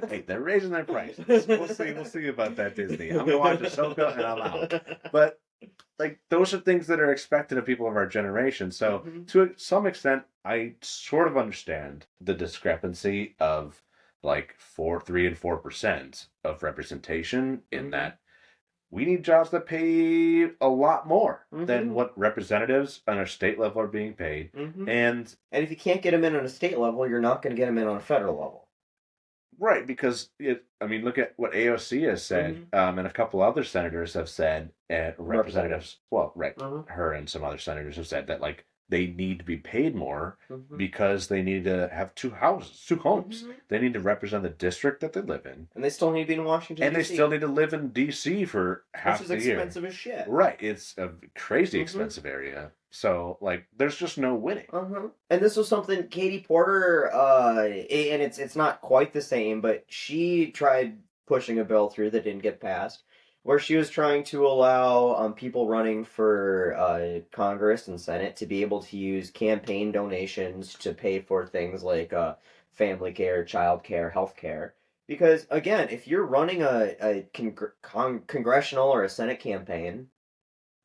Hey, they're raising their prices. We'll see. We'll see about that Disney. I'm gonna watch Ahsoka and I'm out. But like those are things that are expected of people of our generation. So Mm-hmm, to some extent, I sort of understand the discrepancy of like 3 and 4% of representation in mm-hmm, that we need jobs that pay a lot more than mm-hmm, what representatives on a state level are being paid. mm-hmm. And And if you can't get them in on a state level, you're not going to get them in on a federal level. right, because I mean, look at what AOC has said, Mm-hmm. and a couple other senators have said, and Representatives. representatives, well, right, Uh-huh. her and some other senators have said that like they need to be paid more Mm-hmm. because they need to have two houses, two homes. Mm-hmm. They need to represent the district that they live in, And they still need to be in Washington, and they D.C., still need to live in D.C. for which half is the year. expensive as shit. Right, it's a crazy Mm-hmm. expensive area. So like, there's just no winning. Uh-huh. And this was something Katie Porter, and it's not quite the same, but she tried pushing a bill through that didn't get passed, where she was trying to allow people running for Congress and Senate to be able to use campaign donations to pay for things like family care, child care, health care. Because again, if you're running a congressional or a Senate campaign,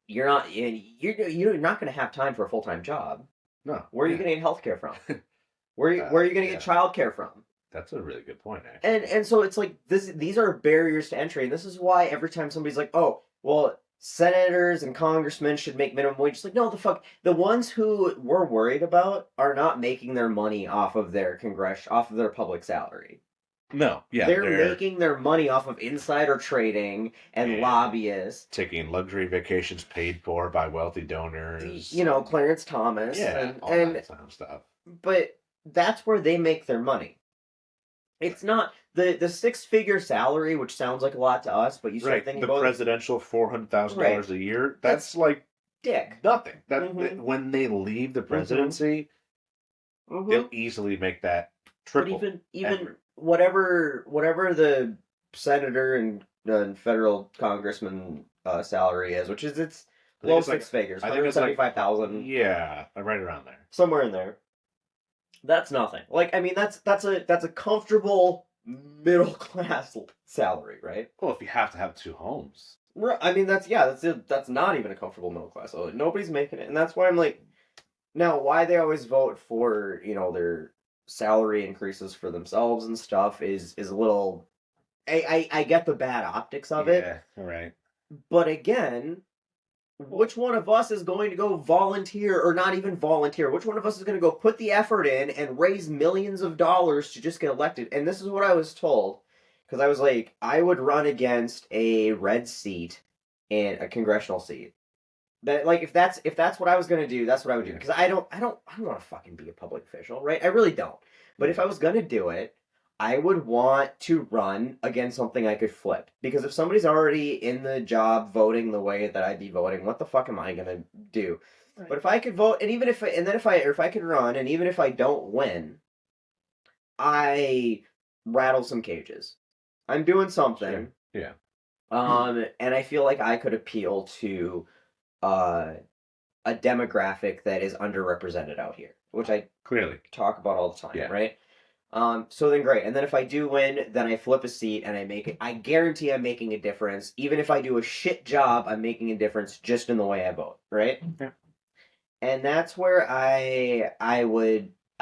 you're not going to have time for a full-time job. No, Where are you yeah, going to get health care from? Where are you going to get yeah, child care from? that's a really good point, And actually. and so it's like these are barriers to entry, and this is why every time somebody's like, "Oh, well, senators and congressmen should make minimum wage," it's like, no, the fuck, the ones who we're worried about are not making their money off of their public salary. No, yeah, They're they're making their money off of insider trading and and lobbyists. taking luxury vacations paid for by wealthy donors. You know, Clarence Thomas Yeah, all and that kind of stuff. but that's where they make their money. It's not the six-figure salary, which sounds like a lot to us, but you start Right, thinking the about it, presidential $400,000 right? a year. That's That's like dick. nothing. That Mm-hmm. when they leave the Mm-hmm. presidency, Mm-hmm. they'll easily make that But triple. even Ever. whatever the senator and federal congressman salary is, which is it's I think low it's like six figures, I think hundred it's like 75,000, yeah, right around there. somewhere in there. That's nothing. Like I mean, that's a comfortable middle class salary, right? Well, if you have to have two homes. Right. I mean, that's yeah, that's it. That's not even a comfortable middle class. So nobody's making it, and that's why I'm like, now why they always vote for their salary increases for themselves and stuff is a little. I get the bad optics of it, Yeah, all right. but again, which one of us is going to go volunteer or not even volunteer? Which one of us is going to go put the effort in and raise millions of dollars to just get elected? And this is what I was told because I was like, I would run against a red seat in a congressional seat. That like if that's what I was gonna do, that's what I would do. Yeah. Because I don't want to fucking be a public official, right? I really don't. But if Yeah. I was gonna do it, I would want to run against something I could flip. Because if somebody's already in the job voting the way that I'd be voting, what the fuck am I gonna do? Right. But if I could vote, and even if and then if I could run, and even if I don't win, I rattle some cages. I'm doing something. Sure. Yeah. And I feel like I could appeal to uh a demographic that is underrepresented out here, which I Clearly. talk about all the time, Yeah. right? So then great. And then if I do win, then I flip a seat and I make it. I guarantee I'm making a difference. Even if I do a shit job, I'm making a difference just in the way I vote, right? Yeah. And that's where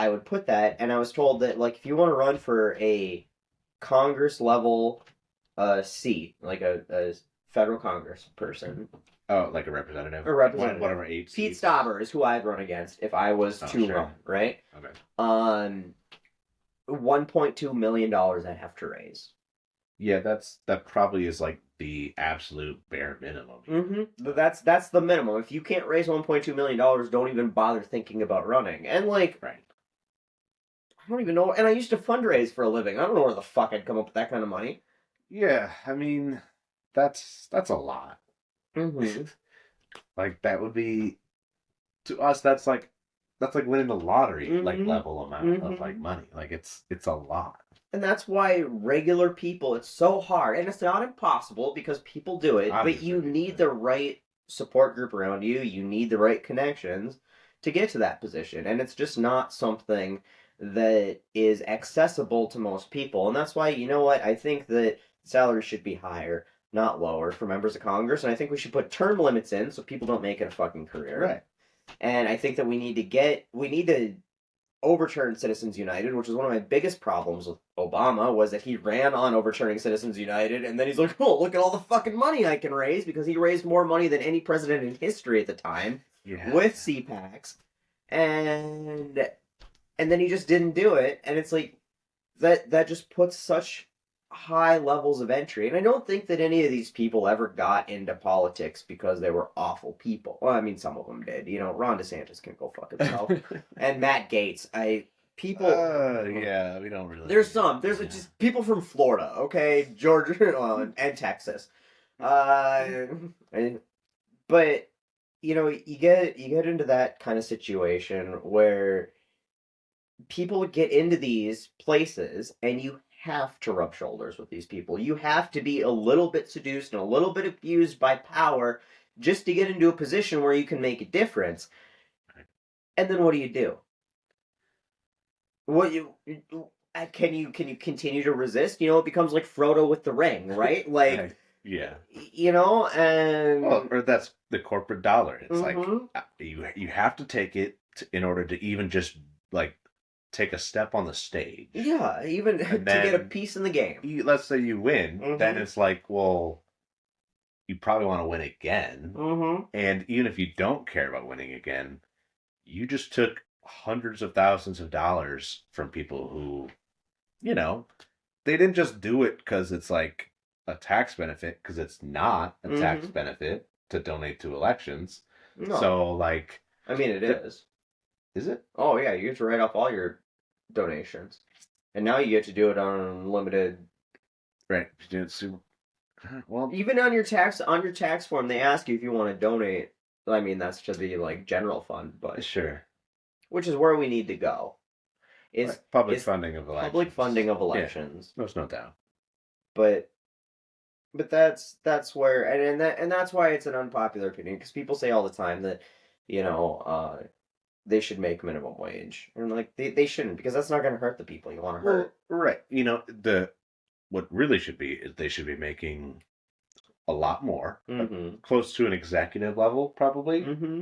I would put that, and I was told that like if you want to run for a Congress level seat, like a federal Congress person, Oh, like a representative, a representative, whatever eight Pete seats. Stauber is who I'd run against if I was Oh, to sure. run, right? Okay. On $1.2 million I'd have to raise. Yeah, that probably is like the absolute bare minimum. Mm-hmm. That's the minimum. If you can't raise $1.2 million, don't even bother thinking about running. And like, Right. I don't even know. And I used to fundraise for a living. I don't know where the fuck I'd come up with that kind of money. Yeah, I mean, that's a lot. Mm-hmm. Like that would be to us. That's like winning the lottery, like Mm-hmm. level amount of like Mm-hmm. money. Like it's a lot. And that's why regular people, it's so hard. And it's not impossible because people do it, but Obviously, you people need do. the right support group around you. You need the right connections to get to that position. And it's just not something that is accessible to most people. And that's why, you know what? I think that salaries should be higher, not lower for members of Congress. And I think we should put term limits in so people don't make it a fucking career. Right. And I think that we need to overturn Citizens United, which was one of my biggest problems with Obama, was that he ran on overturning Citizens United, and then he's like, "Oh, look at all the fucking money I can raise," because he raised more money than any president in history at the time Yeah. with CPACs, and and then he just didn't do it, and it's like that just puts such high levels of entry. And I don't think that any of these people ever got into politics because they were awful people. Well, I mean, some of them did. You know, Ron DeSantis can go fuck himself, and Matt Gaetz. People. Yeah, we don't really. There's just people from Florida, okay, Georgia, and Texas. Uh, and, but you get into that kind of situation where people get into these places and you have to rub shoulders with these people. You have to be a little bit seduced and a little bit abused by power just to get into a position where you can make a difference. And then what do? What you can you continue to resist? It becomes like Frodo with the ring, right? Like, yeah. and Well, or that's the corporate dollar. It's like mhm. you have to take it in order to even just like take a step on the stage. Yeah, even And to get a then piece in the game. let's say you win, then Mhm. it's like, well, you probably want to win again. Mhm. And even if you don't care about winning again, you just took hundreds of thousands of dollars from people who, you know, they didn't just do it because it's like a tax benefit, because it's not a tax Mhm. benefit to donate to elections. No, So, like, I mean it th- is. is it? Oh yeah, you get to write off all your donations, and now you get to do it on unlimited. Right. Well, Even on your tax form, they ask you if you want to donate. I mean, that's to the like general fund, but sure. which is where we need to go. Is Like public is funding of public elections. funding of Yeah, elections, there's no doubt. but that's where and that's why it's an unpopular opinion because people say all the time that you know they should make minimum wage and like they shouldn't because that's not going to hurt the people you want to Well, hurt. right. The what really should be is they should be making a lot more, Mm-hmm. close to an executive level, probably. Mm-hmm.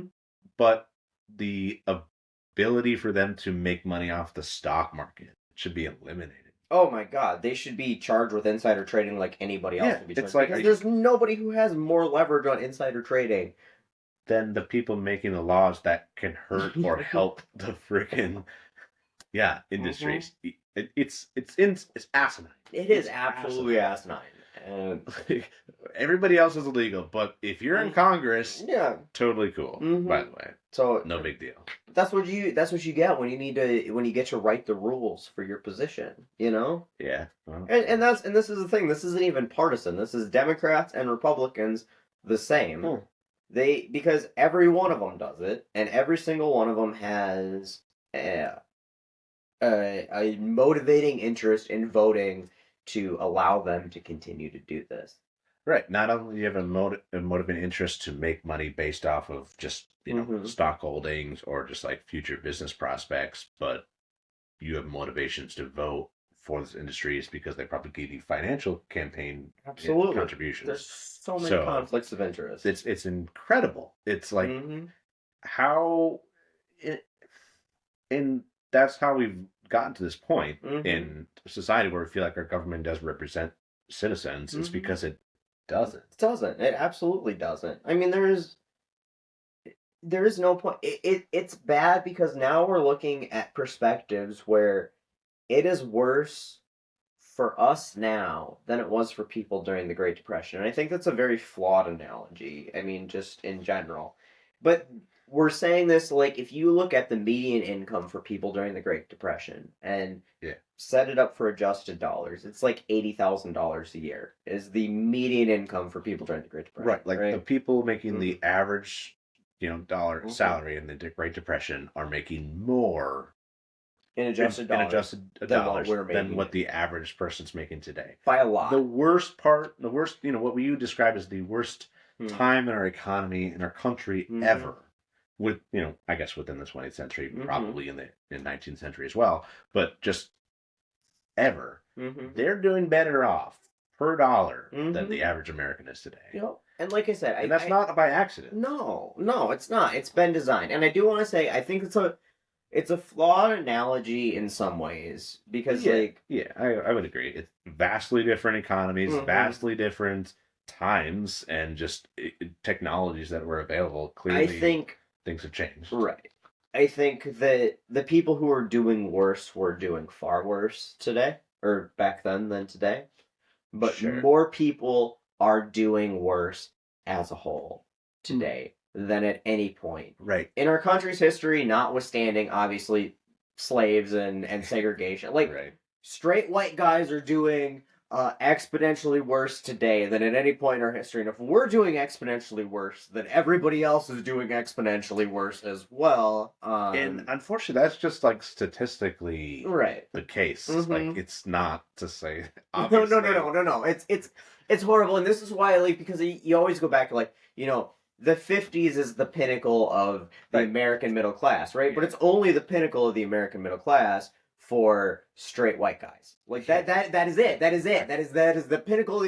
But the ability for them to make money off the stock market should be eliminated. Oh my God, they should be charged with insider trading like anybody else Yeah, would be it's charged like because there's nobody who has more leverage on insider trading. then the people making the laws that can hurt or help the freaking Mm-hmm. industries. It's asinine. It is It's absolutely asinine. asinine. And Like, everybody else is illegal, but if you're in Congress, yeah. totally cool. By Mm-hmm. the way, So no big deal. that's what you get when you get to write the rules for your position, you know? Yeah. Well, And this is the thing, this isn't even partisan. This is Democrats and Republicans the same. hmm. Because every one of them does it, and every single one of them has a motivating interest in voting to allow them to continue to do this. Right. Not only do you have a motivating interest to make money based off of just, Mm-hmm. stock holdings or just like future business prospects, but you have motivations to vote for those industries because they probably give you financial campaign Absolutely. There's contributions. so many So conflicts of interest. it's incredible. It's like Mm-hmm. how in that's how we've gotten to this point Mm-hmm. in society where we feel like our government does represent citizens. It's Mm-hmm. because it doesn't. It doesn't. It absolutely doesn't. I mean, there is no point. It's bad because now we're looking at perspectives where it is worse for us now than it was for people during the Great Depression. And I think that's a very flawed analogy. I mean, just in general. But we're saying this like if you look at the median income for people during the Great Depression and Yeah. set it up for adjusted dollars, it's like $80,000 a year is the median income for people during the Great Depression. Right. Like the people making Mhm. the average, dollar Mhm. salary in the Great Depression are making more In adjusted in dollars adjusted than what dollars we're than making what the average person's making today. by a lot. The worst, what you describe as the worst Mhm. time in our economy, in our country Mhm. ever, with, I guess within the 20th century, Mhm. probably in the 19th century as well, but just ever, Mhm. they're doing better off per dollar than the Mhm. average American is today. Yep. And like I said, And that's not by accident. no, it's not. It's been designed. And I do want to say I think it's a flawed analogy in some ways because Yeah, like yeah, I would agree. It's vastly different economies, Mhm. vastly different times, and just technologies that were available. I Clearly, think things have changed. right. I think that the people who are doing worse were doing far worse today or back then than today. But Sure. more people are doing worse as a whole today than at any point. Right. In our country's history, notwithstanding, obviously, slaves and segregation. Like, Right. straight white guys are doing exponentially worse today than at any point in our history. And if we're doing exponentially worse, then everybody else is doing exponentially worse as well. And unfortunately, that's just like statistically Right. the case. Mhm. Like, it's not to say, No, obviously. no. It's horrible, and this is why, like, because you always go back to like, the '50s is the pinnacle of the Right. American middle class, right? But Yeah. it's only the pinnacle of the American middle class for straight white guys. Like that is it. That is it. That is the pinnacle.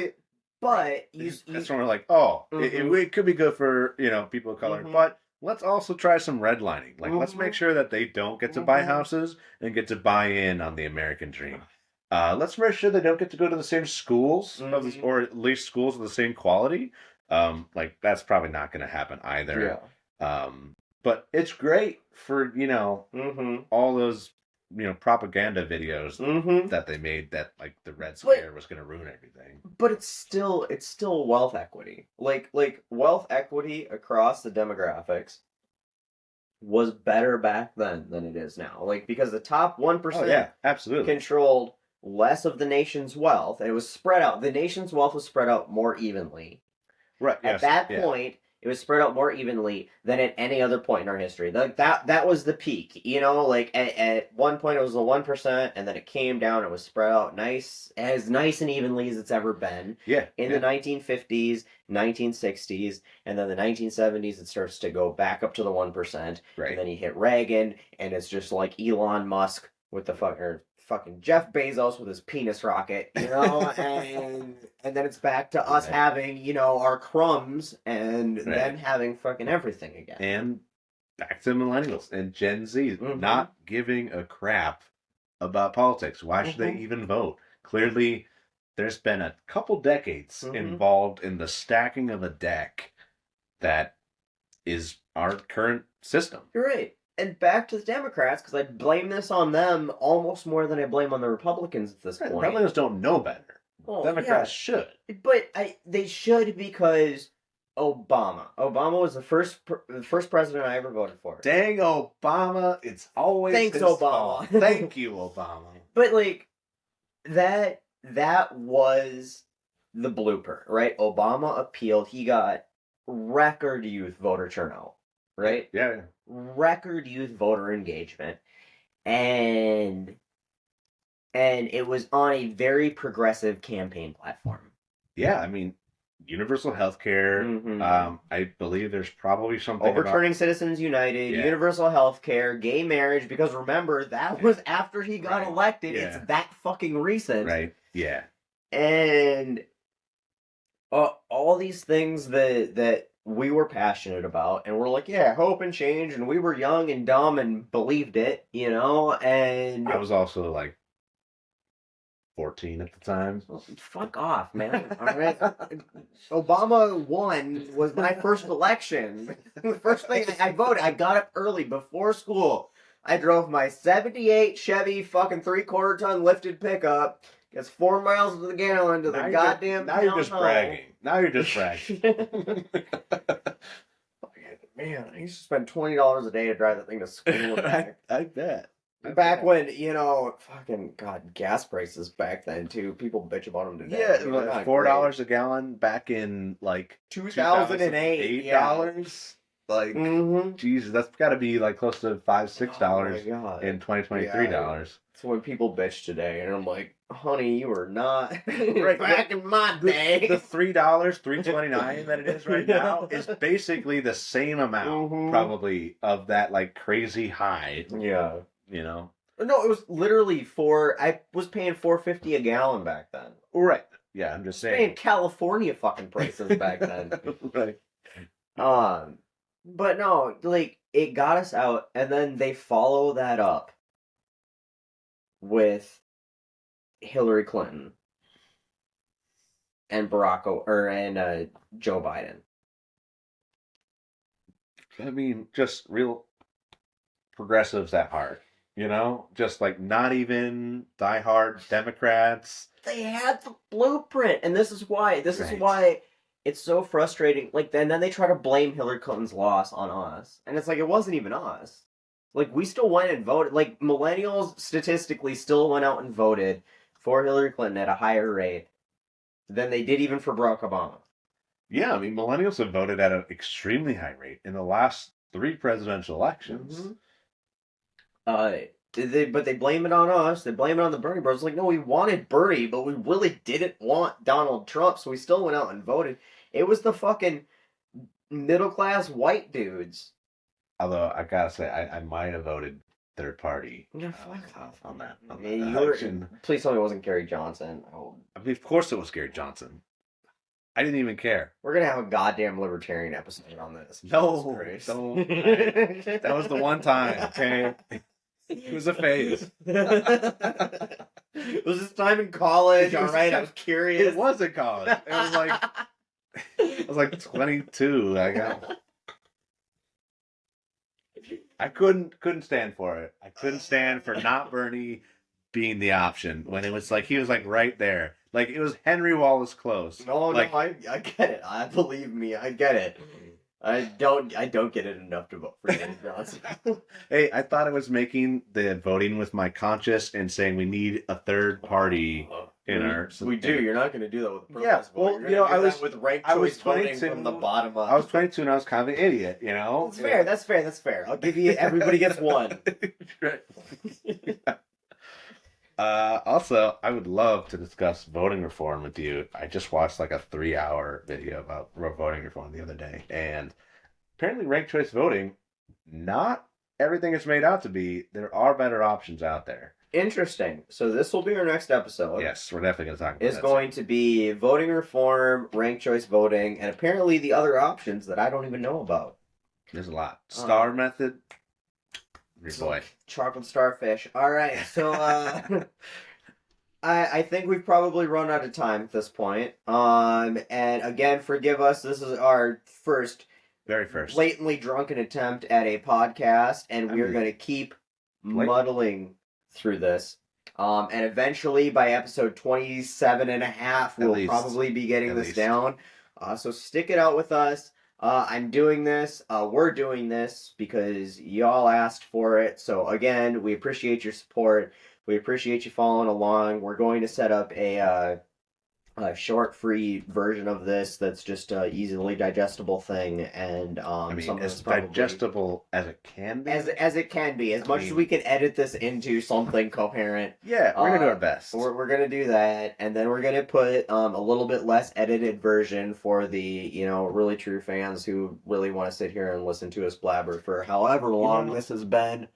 But Right. you, That's when we're like, oh, Mhm. it could be good for people of color, Mhm. but let's also try some redlining. Like, let's make Mhm. sure that they don't get to buy Mhm. houses and get to buy in on the American dream. Let's make sure they don't get to go to the same schools, Mhm. or at least schools of the same quality. Like, that's probably not going to happen either. Yeah. But it's great for Mhm. all those propaganda videos Mhm. that they made that like the Red But Scare was going to ruin everything. but it's still wealth equity. Like wealth equity across the demographics was better back then than it is now. Like because the top Oh 1% yeah, absolutely. controlled less of the nation's wealth and it was spread out. The nation's wealth was spread out more evenly. Right. At Yes. that Yeah. point, it was spread out more evenly than at any other point in our history. Like that was the peak. Like at one point it was the 1%, and then it came down. It was spread out nice and evenly as it's ever been. Yeah. In Yeah. the 1950s, 1960s, and then the 1970s, it starts to go back up to the 1%. Right. And then you hit Reagan, and it's just like Elon Musk with the fucking Jeff Bezos with his penis rocket, and then it's back to us Right. having, our crumbs and Right. then having fucking everything again. And back to millennials and Gen Z Mhm. not giving a crap about politics. Why should they Mhm. even vote? Clearly, there's been a couple decades Mhm. involved in the stacking of a deck that is our current system. You're right. And back to the Democrats, because I blame this on them almost more than I blame on the Republicans at this Right, point. Republicans don't know better. Well, Democrats should. But they should because Obama. Obama was the first president I ever voted for. Dang Obama! It's always Thanks, his Obama. fault. Thank you, Obama. But like that was the blooper, right? Obama appealed. He got record youth voter turnout, right? Yeah. Record youth voter engagement, and it was on a very progressive campaign platform. Yeah, I mean, universal health care. Mhm. I believe there's probably something Overturning Citizens United, Yeah. universal health care, gay marriage, because remember, that was after he got Right. elected. Yeah. It's that fucking recent. Right. Yeah. And all these things that we were passionate about, and we're like, yeah, hope and change, and we were young and dumb and believed it, and I was also like 14 at the time. fuck off, man. All right. Obama won was my first election. The first thing I voted, I got up early before school. I drove my 78 Chevy fucking 3/4 ton lifted pickup. Gets 4 miles to the gallon to the goddamn now you're just town hall. bragging. Now you're just bragging. Man, I used to spend $20 a day to drive that thing to school and back. I bet. Back when, fucking, God, gas prices back then, too. People bitch about them today. Yeah, like $4 a gallon back in, like, 2008. $8? Like, Mm-hmm. Jesus, that's got to be, like, close to $5-6 in 2023 dollars. That's when people bitch today, and I'm like, honey, you are not Right, back in my day. The $3, $3.29 that it is right now is basically the same amount, probably, of that, like, crazy high. Yeah. No, it was literally I was paying $4.50 a gallon back then. Right. Yeah, I'm just saying. Paying California fucking prices back then. Right. But no, like, it got us out, and then they follow that up with Hillary Clinton and Joe Biden. I mean, just real progressives at heart. Just like not even diehard Democrats. They had the blueprint, and this is why it's so frustrating. Like, then they try to blame Hillary Clinton's loss on us, and it's like it wasn't even us. Like, we still went and voted. Like, millennials statistically still went out and voted for Hillary Clinton at a higher rate than they did even for Barack Obama. Yeah, I mean, millennials have voted at an extremely high rate in the last 3 presidential elections. Mm-hmm. But they blame it on us. They blame it on the Bernie bros. Like, no, we wanted Bernie, but we really didn't want Donald Trump, so we still went out and voted. It was the fucking middle-class white dudes. Although, I gotta say, I might have voted third party. Yeah, fuck off on that election. Please tell me it wasn't Gary Johnson. Oh. I mean, of course it was Gary Johnson. I didn't even care. We're gonna have a goddamn libertarian episode on this. No, don't. That was the one time, okay? It was a phase. It was this time in college, alright? I was curious. It was in college. It was like I was like 22. I couldn't stand for it. I couldn't stand for not Bernie being the option when it was like he was like right there. Like it was Henry Wallace close. No, I get it. Believe me, I get it. I don't get it enough to vote for Gary Johnson. Hey, I thought it was making the voting with my conscience and saying we need a third party in our. We do. You're not going to do that with purpose. Yeah, well, I was with ranked choice voting from the bottom up. I was 22 and I was kind of an idiot, That's fair. That's fair. That's fair. I'll give you. Everybody gets one. Right. Also, I would love to discuss voting reform with you. I just watched like a 3-hour video about voting reform the other day, and apparently ranked choice voting, not everything it's made out to be. There are better options out there. Interesting. So this will be our next episode. Yes, we're definitely going to talk about It's going to be voting reform, ranked choice voting, and apparently the other options that I don't even know about. There's a lot. Star method. Your boy. Chocolate starfish. All right, so I think we've probably run out of time at this point. And again, forgive us. This is our very first blatantly drunken attempt at a podcast, and we are going to keep muddling through this. And eventually, by episode 27 and a half, we'll probably be getting this down. So stick it out with us. I'm doing this. We're doing this because y'all asked for it. So again, we appreciate your support. We appreciate you following along. We're going to set up a short, free version of this that's just a easily digestible thing, and as digestible as it can be. As it can be, as much as we can edit this into something coherent. Yeah, we're gonna do our best. We're gonna do that, and then we're gonna put a little bit less edited version for the really true fans who really want to sit here and listen to us blabber for however long this has been.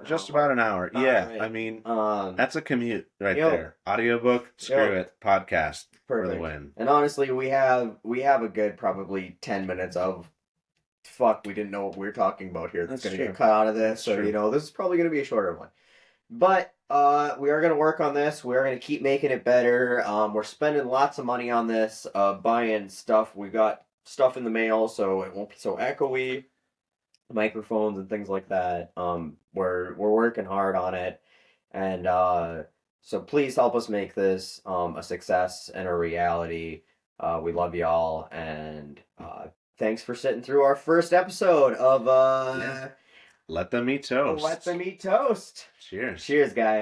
Just about an hour. Yeah, right. I mean, that's a commute right there. Audiobook, screw it. Podcast. for the Perfect. win. And honestly, we have a good probably 10 minutes of fuck. We didn't know what we were talking about here. That's That's gonna true. get cut out of this. That's So true. this is probably gonna be a shorter one. But we are gonna work on this. We are gonna keep making it better. We're spending lots of money on this. Buying stuff. We got stuff in the mail, so it won't be so echoey. Microphones and things like that. We're working hard on it, and so please help us make this a success and a reality. We love y'all, and thanks for sitting through our first episode of Yeah. Let them eat toast. Let Them Eat Toast. Cheers. Cheers, guys.